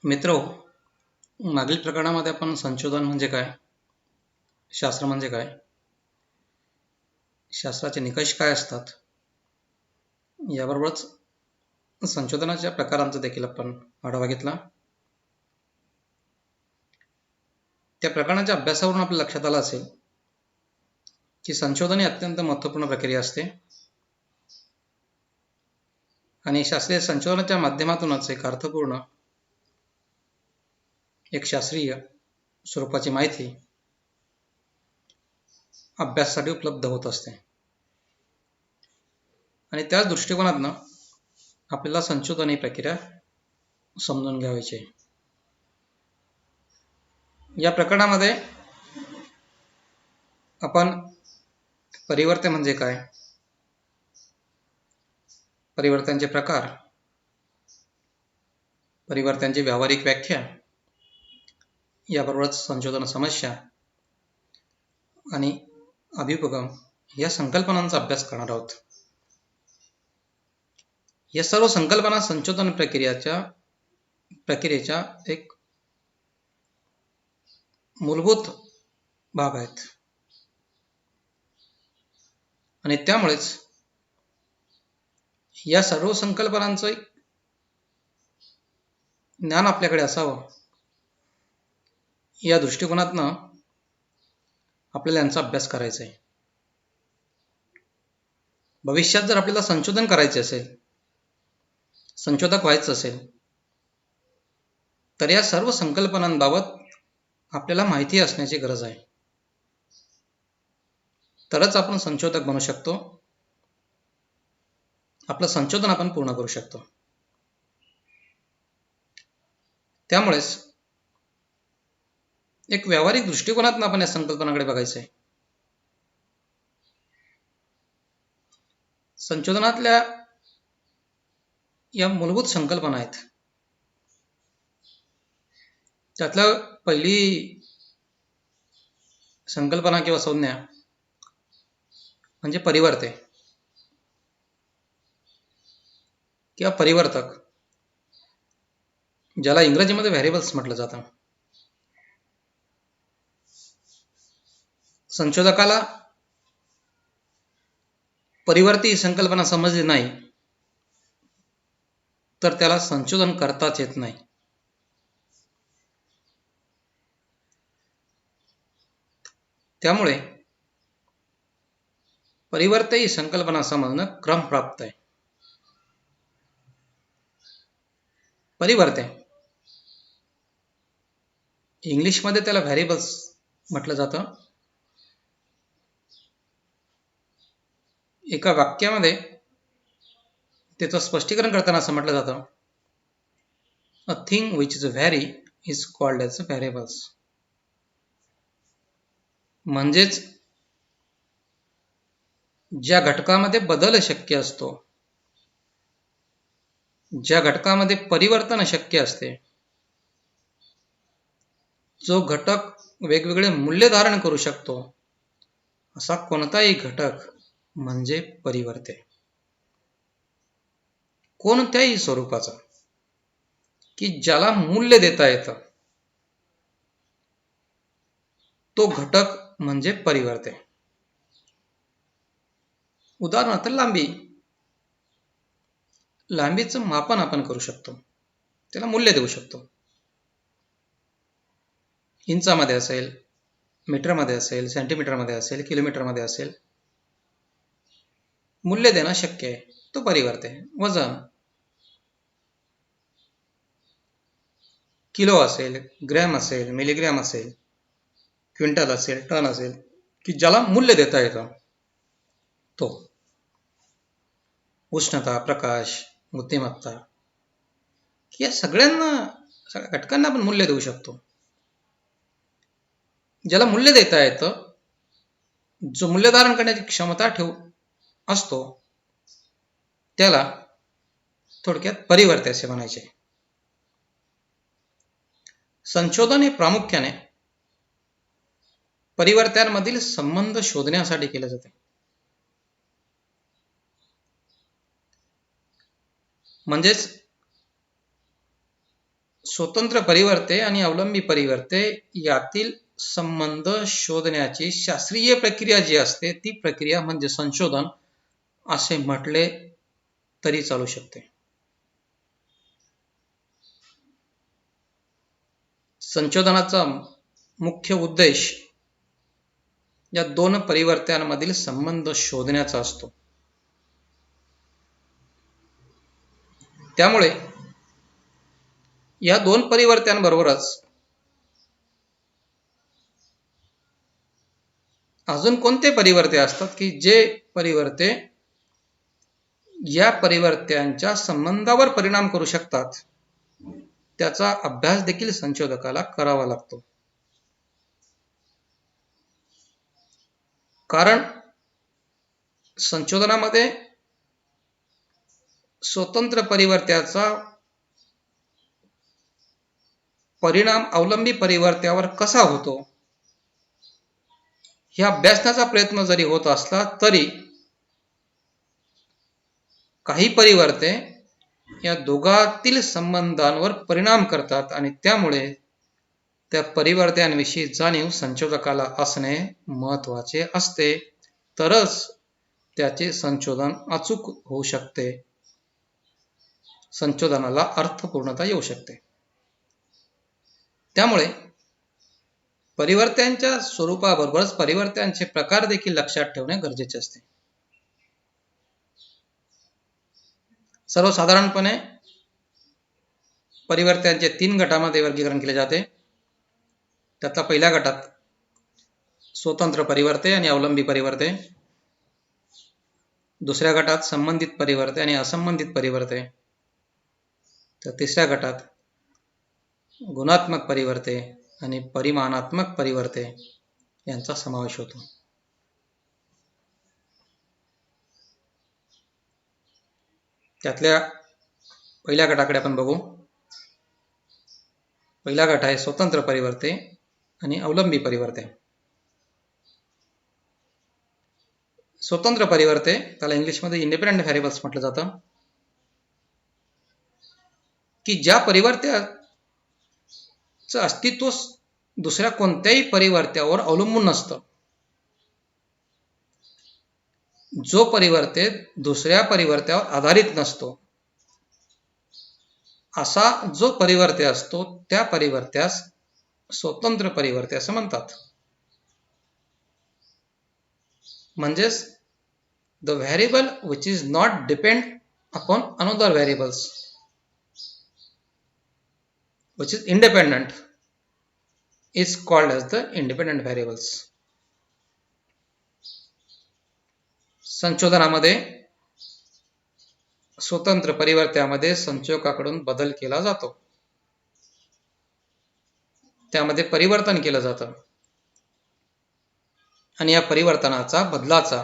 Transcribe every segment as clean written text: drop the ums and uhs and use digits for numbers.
मित्रो, मागील प्रकरणामध्ये आपण संशोधन म्हणजे काय, शास्त्र म्हणजे काय, शास्त्राचे निकष काय असतात, याबरोबरच संशोधनाच्या प्रकारांचा देखील आपण आढावा घेतला. त्या प्रकरणाच्या अभ्यासावरून आपल्या लक्षात आलं असेल की संशोधन ही अत्यंत महत्त्वपूर्ण प्रक्रिया असते आणि शास्त्रीय संशोधनाच्या माध्यमातूनच एक अर्थपूर्ण, एक शास्त्रीय स्वरूपाची माहिती अभ्यासासाठी उपलब्ध होत असते. आणि त्याच दृष्टिकोनातनं आपल्याला संशोधन ही प्रक्रिया समजून घ्यायची आहे. या प्रकरणामध्ये आपण परिवर्तन म्हणजे काय, परिवर्तनाचे प्रकार, परिवर्तनाची व्यावहारिक व्याख्या, याबरोबरच संशोधन समस्या आणि अभिमुखम या संकल्पनांचा अभ्यास करणार आहोत. या सर्व संकल्पना संशोधन प्रक्रियेच्या एक मूलभूत भाग आहेत आणि त्यामुळेच या सर्व संकल्पनांचं ज्ञान आपल्याकडे असावं, या दृष्टिकोनातनं आपल्याला यांचा अभ्यास करायचा आहे. भविष्यात जर आपल्याला संशोधन करायचे असेल, संशोधक व्हायचं असेल, तर या सर्व संकल्पनांबाबत आपल्याला माहिती असण्याची गरज आहे. तरच आपण संशोधक बनू शकतो, आपलं संशोधन आपण पूर्ण करू शकतो. त्यामुळेच एक व्यावहारिक दृष्टिकोनातून आपण या संकल्पनाकडे बघायचं आहे. संशोधनातल्या या मूलभूत संकल्पना आहेत. त्यातल्या पहिली संकल्पना किंवा संज्ञा म्हणजे परिवर्ते किंवा परिवर्तक, ज्याला इंग्रजीमध्ये व्हेरिएबल्स म्हटलं जातं. संशोधकाला परिवर्ती ही संकल्पना समजली नाही तर त्याला संशोधन करताच येत नाही. त्यामुळे परिवर्ते ही संकल्पना समजणं क्रमप्राप्त आहे. परिवर्ते इंग्लिशमध्ये त्याला व्हेरिएबल्स म्हटलं जातं. एका वाक्यामध्ये त्याचं स्पष्टीकरण करताना असं म्हटलं जातं, a thing which is vary is called as variables. म्हणजेच ज्या घटकामध्ये बदल शक्य असतो, ज्या घटकामध्ये परिवर्तन शक्य असते, जो घटक वेगवेगळे मूल्य धारण करू शकतो, असा कोणताही घटक म्हणजे परिवर्ते. कोणत्याही स्वरूपाचा की ज्याला मूल्य देता येतं, तो घटक म्हणजे परिवर्ते. उदाहरणार्थ लांबी, लांबीचं मापन आपण करू शकतो, त्याला मूल्य देऊ शकतो. इंचामध्ये असेल, मीटरमध्ये असेल, सेंटीमीटरमध्ये असेल, किलोमीटरमध्ये असेल, मूल्य देणं शक्य आहे, तो परिवर्ते. वजन किलो असेल, ग्रॅम असेल, मिलीग्रॅम असेल, क्विंटल असेल, टन असेल, की ज्याला मूल्य देता येतं तो. उष्णता, प्रकाश, बुद्धिमत्ता, या सगळ्या घटकांना आपण मूल्य देऊ शकतो. ज्याला मूल्य देता येतं, जो मूल्य धारण करण्याची क्षमता असतो, त्याला थोडक्यात परिवर्ते असे म्हणायचे. संशोधन हे प्रामुख्याने परिवर्त्यांमधील संबंध शोधण्यासाठी केले जाते. म्हणजेच स्वतंत्र परिवर्ते आणि अवलंबी परिवर्ते यातील संबंध शोधण्याची शास्त्रीय प्रक्रिया जी असते ती प्रक्रिया म्हणजे संशोधन असे म्हटले तरी चालू शकते. संशोधनाचा मुख्य उद्देश या दोन परिवर्त्यांमधील संबंध शोधण्याचा असतो. त्यामुळे या दोन परिवर्त्यांबरोबरच अजून कोणते परिवर्ते असतात की जे परिवर्ते या परिवर्त्यांच्या संबंधावर परिणाम करू शकतात, त्याचा अभ्यास देखील संशोधकाला करावा लागतो. कारण संशोधनामध्ये स्वतंत्र परिवर्त्याचा परिणाम अवलंबी परिवर्त्यावर कसा होतो हे अभ्यासण्याचा प्रयत्न जरी होत असला तरी काही परिवर्ते या दोघातील संबंधांवर परिणाम करतात आणि त्यामुळे त्या परिवर्त्यांविषयी जाणीव संशोधकाला असणे महत्त्वाचे असते, तरच त्याचे संशोधन अचूक होऊ शकते, संशोधनाला अर्थपूर्णता येऊ शकते. त्यामुळे परिवर्त्यांच्या स्वरूपाबरोबरच परिवर्त्यांचे प्रकार देखील लक्षात ठेवणे गरजेचे असते. सर्वसाधारणपणे परिवर्त्यांचे 3 गटामध्ये वर्गीकरण केले जाते. त्यातला पहिल्या गटात स्वतंत्र परिवर्ते आणि अवलंबी परिवर्ते, दुसऱ्या गटात संबंधित परिवर्ते आणि असंबंधित परिवर्ते, तर तिसऱ्या गटात गुणात्मक परिवर्ते आणि परिमाणात्मक परिवर्ते यांचा समावेश होतो. त्यातल्या पहिल्या गटाकडे आपण बघू. पहिला गट आहे स्वतंत्र परिवर्ते आणि अवलंबी परिवर्ते. स्वतंत्र परिवर्ते त्याला इंग्लिशमध्ये इंडिपेंडंट व्हेरिएबल्स म्हटलं जातं, की ज्या परिवर्त्याचं अस्तित्व दुसऱ्या कोणत्याही परिवर्त्यावर अवलंबून नसतं. जो परिवर्ते दुसऱ्या परिवर्त्यावर आधारित नसतो, असा जो परिवर्ते असतो त्या परिवर्त्यास स्वतंत्र परिवर्ते असं म्हणतात. म्हणजेच the variable which is not depend upon another variables, which is independent, is called as the independent variables. संशोधनामध्ये स्वतंत्र परिवर्त्यामध्ये संशोधकाकडून बदल केला जातो, त्यामध्ये परिवर्तन केलं जातं आणि या परिवर्तनाचा बदलाचा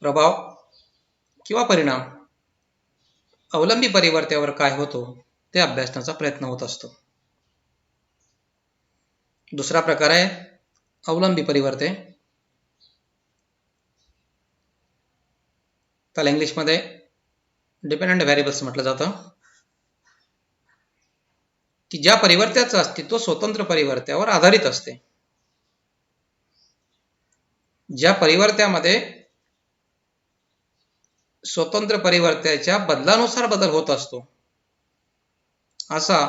प्रभाव किंवा परिणाम अवलंबी परिवर्त्यावर काय होतो ते अभ्यासण्याचा प्रयत्न होत असतो. दुसरा प्रकार आहे अवलंबी परिवर्ते. त्याला इंग्लिशमध्ये डिपेंडंट व्हेरिएबल्स म्हटलं जातं, की ज्या परिवर्त्याचं अस्तित्व स्वतंत्र परिवर्त्यावर आधारित असते. ज्या परिवर्त्यामध्ये स्वतंत्र परिवर्त्याच्या बदलानुसार बदल होत असतो, असा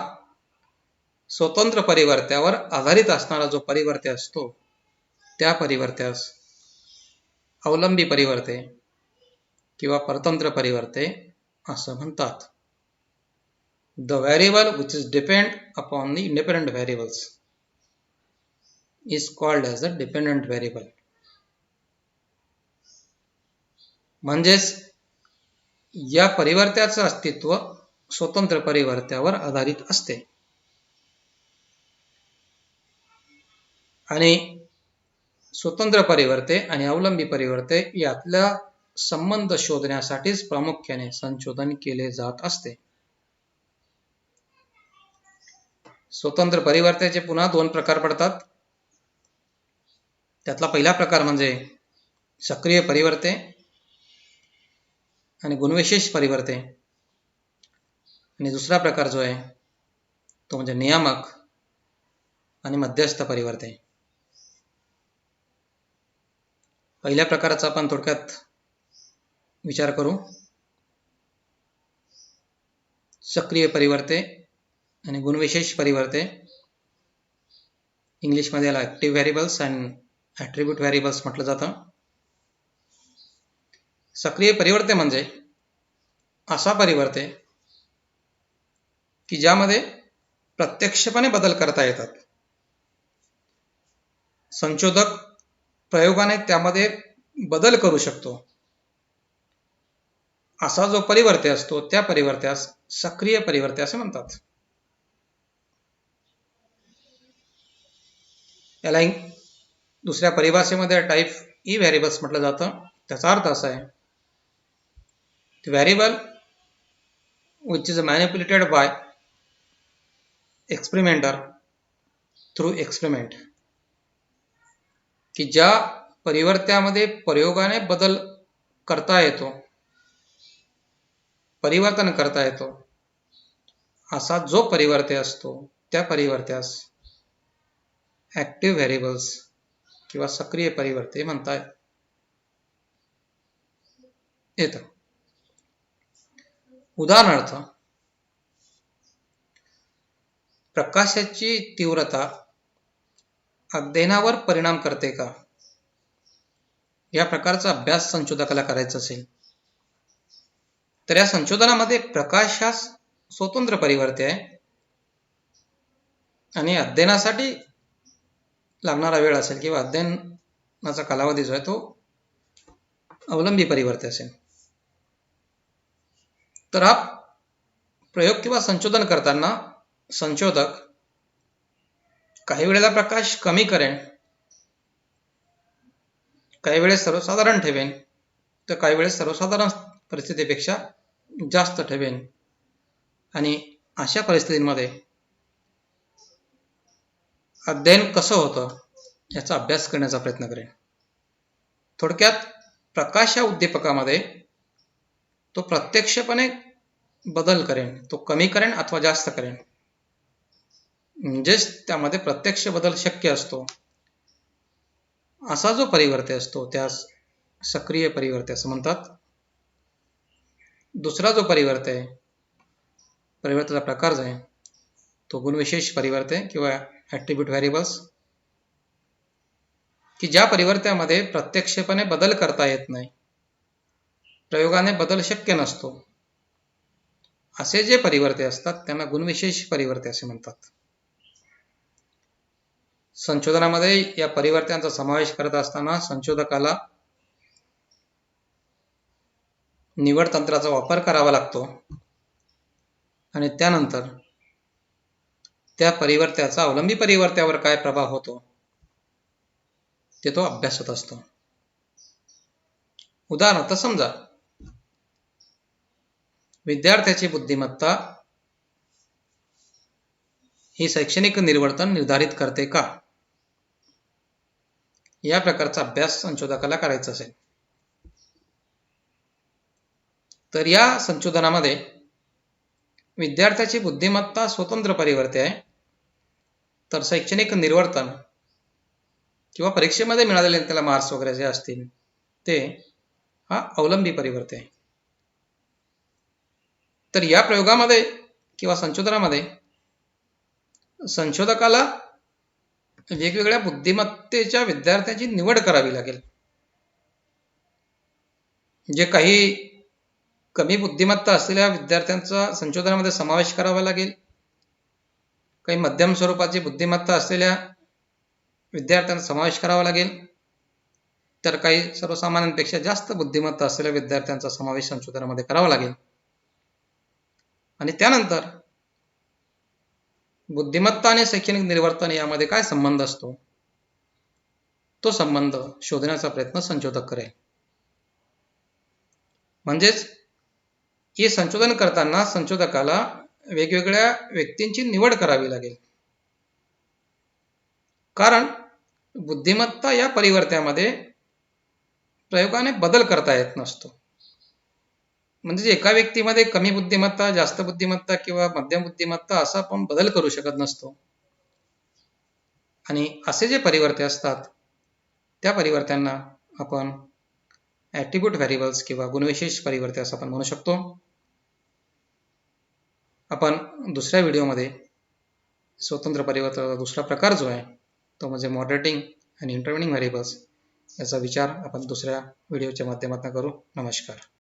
स्वतंत्र परिवर्त्यावर आधारित असणारा जो परिवर्त्य असतो त्या परिवर्त्यास अवलंबी परिवर्ते किंवा परतंत्र परिवर्ते असं म्हणतात. The variable which is depend upon the independent variables is called as the dependent variable. म्हणजेच या परिवर्त्याचं अस्तित्व स्वतंत्र परिवर्त्यावर आधारित असते आणि स्वतंत्र परिवर्ते आणि अवलंबी परिवर्ते यातला संबंध शोधण्यासाठीच प्रामुख्याने संशोधन केले जात असते. स्वतंत्र परिवर्त्याचे पुन्हा 2 प्रकार पडतात. त्यातला पहिला प्रकार म्हणजे सक्रिय परिवर्ते आणि गुणविशेष परिवर्ते, आणि दुसरा प्रकार जो आहे तो म्हणजे नियामक आणि मध्यस्थ परिवर्ते. पहिल्या प्रकाराचा आपण थोडक्यात विचार करू. सक्रिय परिवर्ते आणि गुणविशेष परिवर्ते. इंग्लिशमध्ये याला active variables and attribute variables म्हटलं जातं. सक्रिय परिवर्ते म्हणजे असा परिवर्ते की ज्यामध्ये प्रत्यक्षपणे बदल करता येतात. संशोधक प्रयोगाने त्यामध्ये बदल करू शकतो. असा जो परिवर्ते असतो त्या परिवर्त्यास सक्रिय परिवर्ते असे म्हणतात. याला दुसऱ्या परिभाषेमध्ये टाईप ई व्हेरिएबल्स म्हटलं जातं. त्याचा अर्थ असा आहे, variable which is manipulated by experimenter through experiment, की ज्या परिवर्त्यामध्ये प्रयोगाने बदल करता येतो, परिवर्तन करता येतो, असा जो परिवर्ते असतो त्या परिवर्त्यास ॲक्टिव्ह व्हेरिएबल्स किंवा सक्रिय परिवर्ते म्हणता येतं. उदाहरणार्थ, प्रकाशाची तीव्रता अध्ययनावर परिणाम करते का, या प्रकारचा अभ्यास संशोधकाला करायचा असेल तर या संशोधनामध्ये प्रकाश हा स्वतंत्र परिवर्ते आहे आणि अध्ययनासाठी लागणारा वेळ असेल किंवा अध्ययनाचा कालावधी जो आहे तो अवलंबी परिवर्ते असेल. तर हा प्रयोग किंवा संशोधन करताना संशोधक काही वेळेला प्रकाश कमी करेन, काही वेळेस सर्वसाधारण ठेवेन, तर काही वेळेस सर्वसाधारण परिस्थितीपेक्षा जास्त ठेवेन आणि अशा परिस्थितींमध्ये अध्ययन कसं होतं याचा अभ्यास करण्याचा प्रयत्न करेन. थोडक्यात प्रकाश या उद्दीपकामध्ये तो प्रत्यक्षपणे बदल करेन, तो कमी करेन अथवा जास्त करेन, म्हणजेच त्यामध्ये प्रत्यक्ष बदल शक्य असतो. असा जो परिवर्ते असतो त्यास सक्रिय परिवर्ते असं म्हणतात. दुसरा जो परिवर्ते आहे, परिवर्तनाचा प्रकार जो आहे तो गुणविशेष परिवर्ते किंवा ॲट्रिब्यूट व्हेरिएबल्स, की ज्या परिवर्त्यामध्ये प्रत्यक्षपणे बदल करता येत नाही, प्रयोगाने बदल शक्य नसतो, असे जे परिवर्ते असतात त्यांना गुणविशेष परिवर्ते असे म्हणतात. संशोधनामध्ये या परिवर्त्यांचा समावेश करत असताना संशोधकाला निवड तंत्राचा वापर करावा लागतो आणि त्यानंतर त्या परिवर्त्याचा अवलंबी परिवर्त्यावर काय प्रभाव होतो ते तो अभ्यासत असतो. उदाहरणार्थ समजा विद्यार्थ्याची बुद्धिमत्ता ही शैक्षणिक निर्वर्तन निर्धारित करते का, या प्रकारचा अभ्यास संशोधकाला करायचा असेल तर या संशोधनामध्ये विद्यार्थ्याची बुद्धिमत्ता स्वतंत्र परिवर्ते आहे, तर शैक्षणिक निर्वर्तन किंवा परीक्षेमध्ये मिळालेले त्याला मार्क्स वगैरे जे असतील ते हा अवलंबी परिवर्ते आहे. तर या प्रयोगामध्ये किंवा संशोधनामध्ये संशोधकाला वेगवेगळ्या बुद्धिमत्तेच्या विद्यार्थ्यांची निवड करावी लागेल. जे काही कमी बुद्धिमत्ता असलेल्या विद्यार्थ्यांचा संशोधनामध्ये समावेश करावा लागेल, काही मध्यम स्वरूपाची बुद्धिमत्ता असलेल्या विद्यार्थ्यांचा समावेश करावा लागेल, तर काही सर्वसामान्यांपेक्षा जास्त बुद्धिमत्ता असलेल्या विद्यार्थ्यांचा समावेश संशोधनामध्ये करावा लागेल. आणि त्यानंतर बुद्धिमत्ता आणि शैक्षणिक निर्वर्तन यामध्ये काय संबंध असतो तो संबंध शोधण्याचा प्रयत्न संशोधक करेल. म्हणजेच हे संशोधन करताना संशोधकाला वेगवेगळ्या व्यक्तींची निवड करावी लागेल, कारण बुद्धिमत्ता या परिवर्त्यामध्ये प्रयोगाने बदल करता येत नसतो. म्हणजे एका व्यक्तीमध्ये कमी बुद्धिमत्ता, जास्त बुद्धिमत्ता किंवा मध्यम बुद्धिमत्ता असा आपण बदल करू शकत नसतो. आणि असे जे परिवर्ते असतात त्या परिवर्त्यांना आपण ॲट्रिब्यूट व्हेरिएबल्स किंवा गुणविशेष परिवर्ते असं आपण म्हणू शकतो. आपण दुसऱ्या व्हिडिओमध्ये स्वतंत्र परिवर्तनाचा दुसरा प्रकार जो आहे तो म्हणजे मॉडरेटिंग आणि इंटरव्हेनिंग व्हेरिएबल्स याचा विचार आपण दुसऱ्या व्हिडिओच्या माध्यमातून करू. नमस्कार.